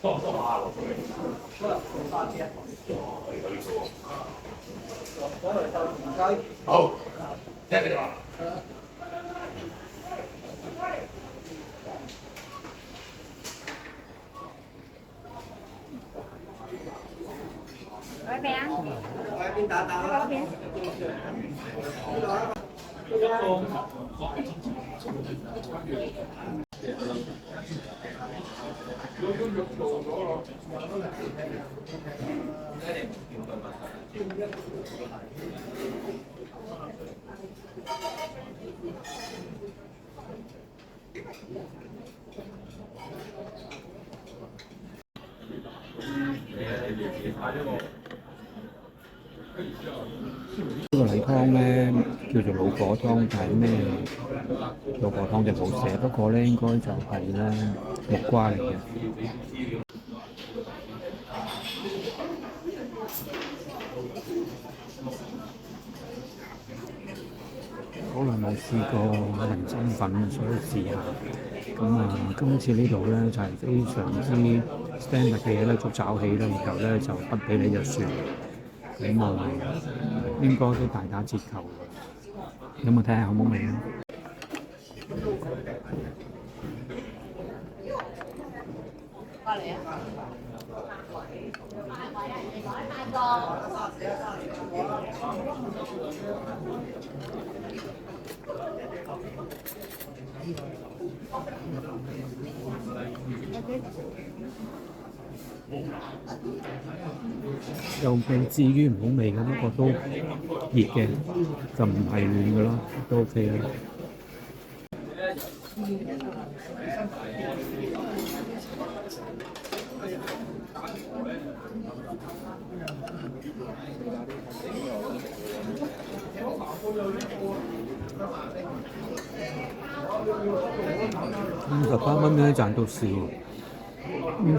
好，聽你話。Ở bé ăn. Ở bé. 呢個例湯咧叫做老火湯，但係咩老火湯就冇寫，不過咧應該就係咧木瓜嚟嘅。好耐冇試過人參粉，所以試下。今次呢度咧就係非常之 standard 嘅嘢咧，捉炒起啦，然後咧就不俾你就算。應該都大打折扣。有冇睇下好唔好味啊？過嚟啊！又未至於唔好味嘅，不過都熱嘅，就唔係暖嘅咯，都 OK 啦。58蚊咧賺到笑，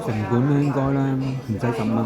成本咧應該咧唔使10蚊。